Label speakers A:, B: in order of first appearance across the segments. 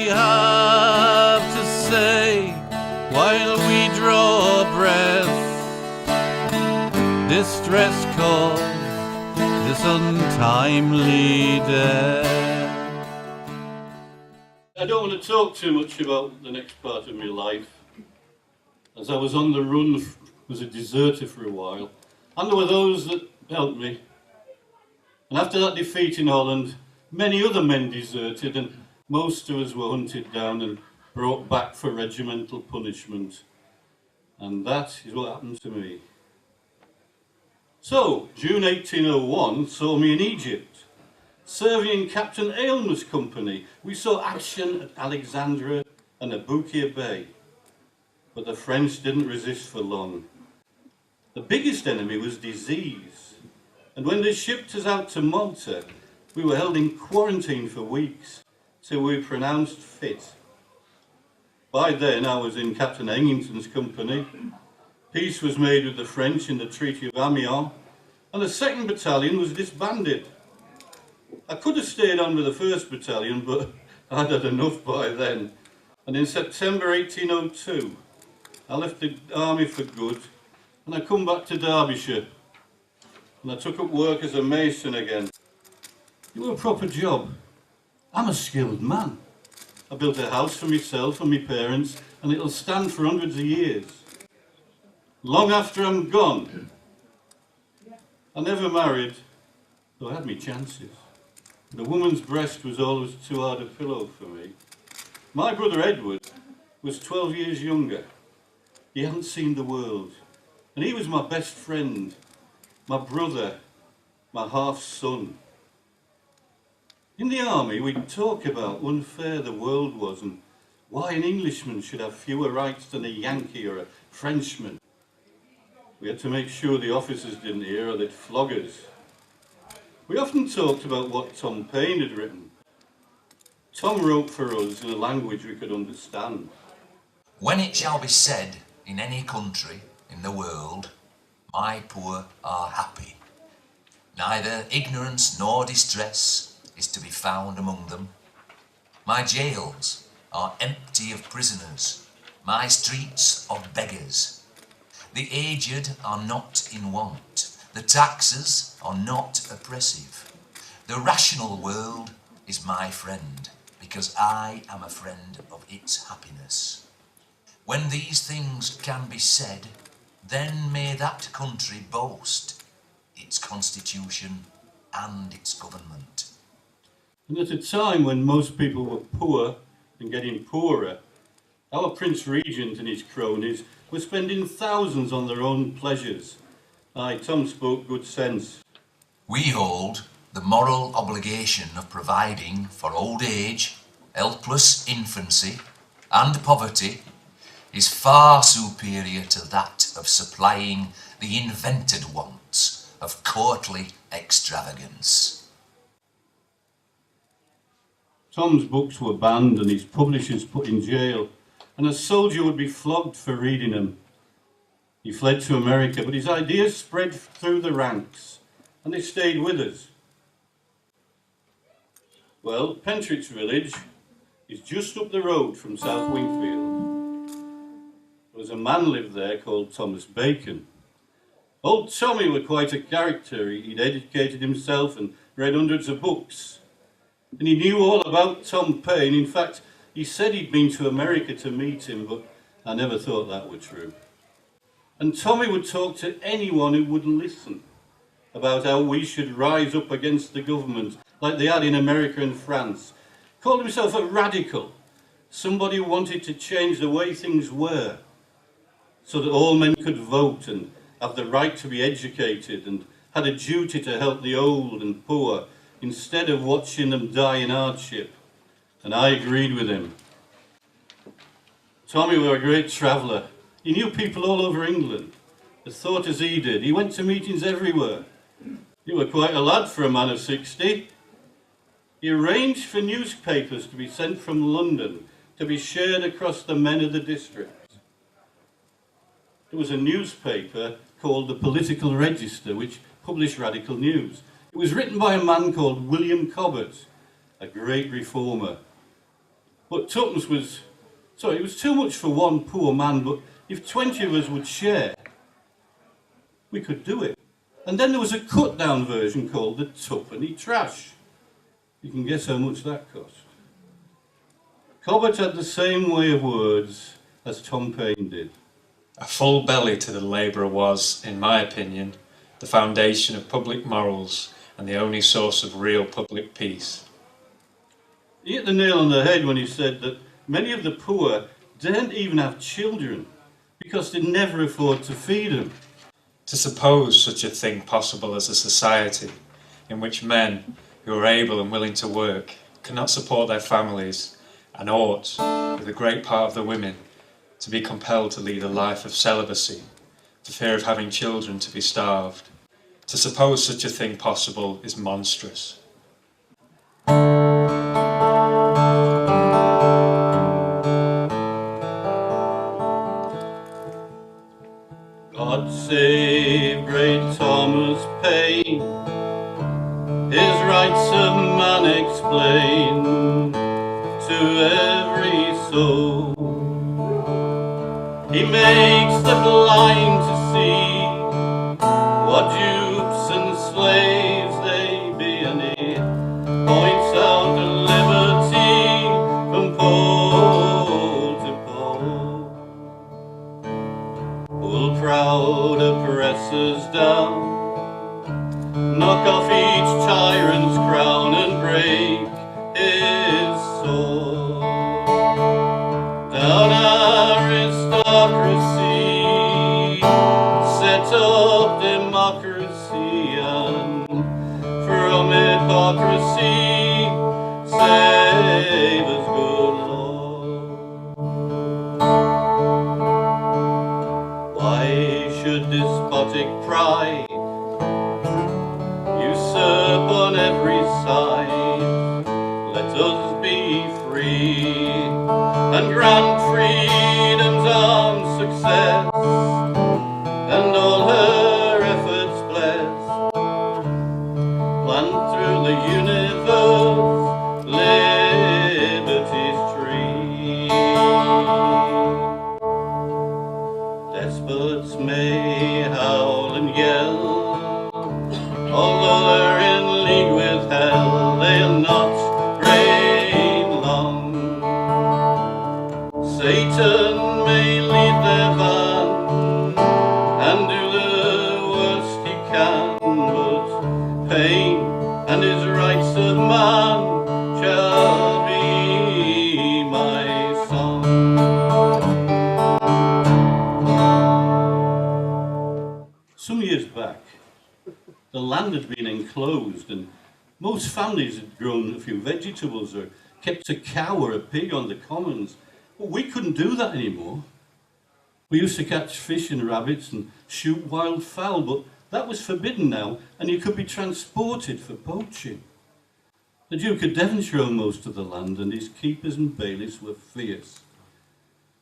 A: have to say while we draw breath? Distress caused this untimely death.
B: I don't want to talk too much about the next part of my life, as I was on the run, was a deserter for a while, and there were those that helped me. And after that defeat in Holland, many other men deserted, and most of us were hunted down and brought back for regimental punishment. And that is what happened to me. So, June 1801 saw me in Egypt, serving in Captain Aylmer's company. We saw action at Alexandria and Aboukir Bay, but the French didn't resist for long. The biggest enemy was disease, and when they shipped us out to Malta, we were held in quarantine for weeks till we were pronounced fit. By then I was in Captain Engington's company. Peace was made with the French in the Treaty of Amiens, and the 2nd Battalion was disbanded. I could have stayed on with the 1st Battalion, but I'd had enough by then. And in September 1802, I left the army for good, and I come back to Derbyshire, and I took up work as a mason again. It was a proper job. I'm a skilled man. I built a house for myself and my parents, and it'll stand for hundreds of years. Long after I'm gone, I never married, though I had my chances. The woman's breast was always too hard a pillow for me. My brother Edward was 12 years younger. He hadn't seen the world, and he was my best friend, my brother, my half-son. In the army, we'd talk about how unfair the world was and why an Englishman should have fewer rights than a Yankee or a Frenchman. We had to make sure the officers didn't hear or they'd flog us. We often talked about what Tom Paine had written. Tom wrote for us in a language we could understand.
C: When it shall be said in any country in the world, my poor are happy, neither ignorance nor distress is to be found among them. My jails are empty of prisoners, my streets of beggars. The aged are not in want, the taxes are not oppressive. The rational world is my friend, because I am a friend of its happiness. When these things can be said, then may that country boast its constitution and its government.
B: And at a time when most people were poor and getting poorer, our Prince Regent and his cronies were spending thousands on their own pleasures. Aye, Tom spoke good sense.
C: We hold the moral obligation of providing for old age, helpless infancy, and poverty is far superior to that of supplying the invented wants of courtly extravagance.
B: Tom's books were banned and his publishers put in jail, and a soldier would be flogged for reading them. He fled to America, but his ideas spread through the ranks, and they stayed with us. Well, Pentridge village is just up the road from South Wingfield. There was a man lived there called Thomas Bacon. Old Tommy was quite a character. He'd educated himself and read hundreds of books. And he knew all about Tom Paine. In fact, he said he'd been to America to meet him, but I never thought that were true. And Tommy would talk to anyone who wouldn't listen about how we should rise up against the government, like they had in America and France. Called himself a radical, somebody who wanted to change the way things were, so that all men could vote and have the right to be educated and had a duty to help the old and poor, instead of watching them die in hardship. And I agreed with him. Tommy was a great traveller. He knew people all over England, that thought as he did. He went to meetings everywhere. He was quite a lad for a man of 60. He arranged for newspapers to be sent from London to be shared across the men of the district. There was a newspaper called the Political Register, which published radical news. It was written by a man called William Cobbett, a great reformer. But twopence was, sorry, it was too much for one poor man, but if 20 of us would share, we could do it. And then there was a cut-down version called the twopenny trash. You can guess how much that cost. Cobbett had the same way of words as Tom Paine did.
D: A full belly to the labourer was, in my opinion, the foundation of public morals and the only source of real public peace.
B: He hit the nail on the head when he said that many of the poor didn't even have children because they never afford to feed them.
D: To suppose such a thing possible as a society in which men who are able and willing to work cannot support their families and ought, with a great part of the women, to be compelled to lead a life of celibacy for fear of having children to be starved. To suppose such a thing possible is monstrous.
B: God save great Thomas Paine, his rights of man explain to every soul. He makes the blind to see what dupes and slaves they be, and he points out the liberty from pole to pole. Pull proud oppressors down, knock off each tyrant's crown and break his sword. Down aristocracy, set up democracy, and from hypocrisy save us, good Lord. Why should despotic pride usurp on every side? Let us be free and grant freedom's armed success, and all her efforts bless. Plant through the universe liberty's tree. Despots may howl and yell, although they're in league with hell, they'll not reign long. Satan may lead their van and do the worst he can, but Paine and his rights of man shall be my song. Some years back, the land had been enclosed and most families had grown a few vegetables or kept a cow or a pig on the commons. Well, we couldn't do that anymore. We used to catch fish and rabbits and shoot wild fowl, but that was forbidden now, and you could be transported for poaching. The Duke of Devonshire owned most of the land, and his keepers and bailiffs were fierce.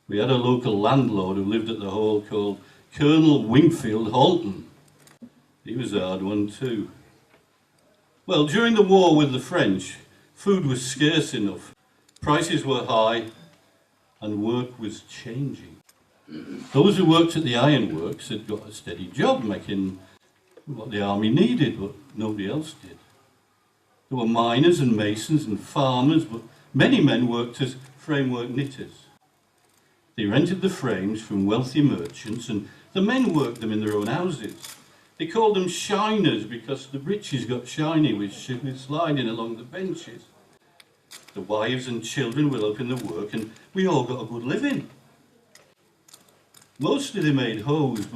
B: We had a local landlord who lived at the Hall called Colonel Wingfield Halton. He was a hard one too. Well, during the war with the French, food was scarce enough, prices were high, and work was changing. Those who worked at the ironworks had got a steady job making what the army needed, but nobody else did. There were miners and masons and farmers, but many men worked as framework knitters. They rented the frames from wealthy merchants, and the men worked them in their own houses. They called them shiners because the breeches got shiny with sliding along the benches. The wives and children were helping the work, and we all got a good living. Mostly they made hose,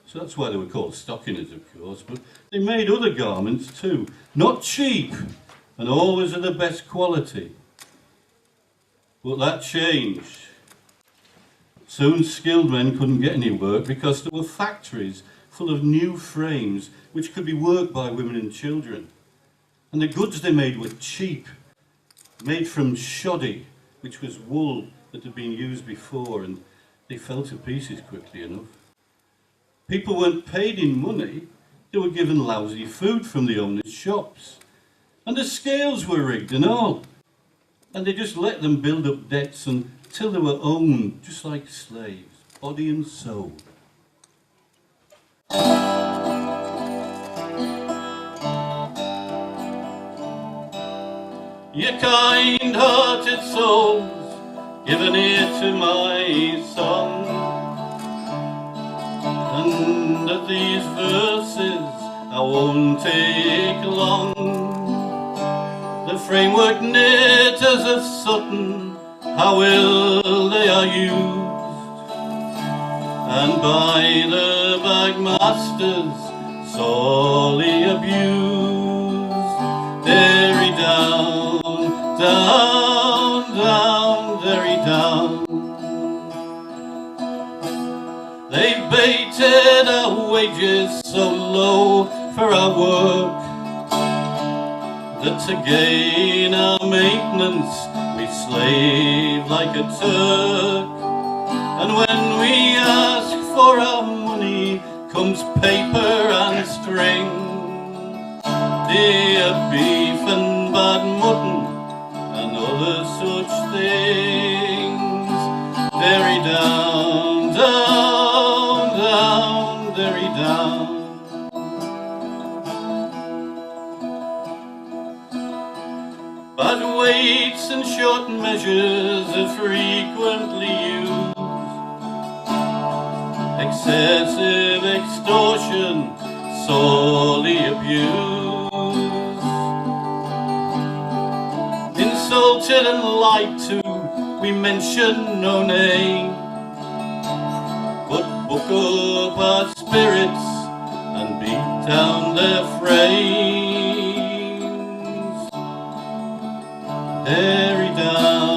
B: so that's why they were called stockiners, of course, but they made other garments too. Not cheap, and always of the best quality. But that changed. Soon skilled men couldn't get any work because there were factories full of new frames which could be worked by women and children. And the goods they made were cheap, made from shoddy, which was wool that had been used before, and they fell to pieces quickly enough. People weren't paid in money, they were given lousy food from the owners' shops. And the scales were rigged and all. And they just let them build up debts until they were owned, just like slaves, body and soul. Ye kind-hearted souls, give an ear to my song. And at these verses I won't take long. The framework knit as a Sutton, how ill they are used, and by the bagmasters sorely abused. Derry down, down, down, Derry down. They've baited our wages so low for our work that to gain our maintenance we slave like a Turk. And when we ask for our money comes paper and string, dear beef and bad mutton and other such things. Derry down, down, down, Derry down. Bad weights and short measures are frequently used. Excessive extortion sorely abused. Insulted and lied to, we mention no name, but book up our spirits and beat down their frames. Derry down.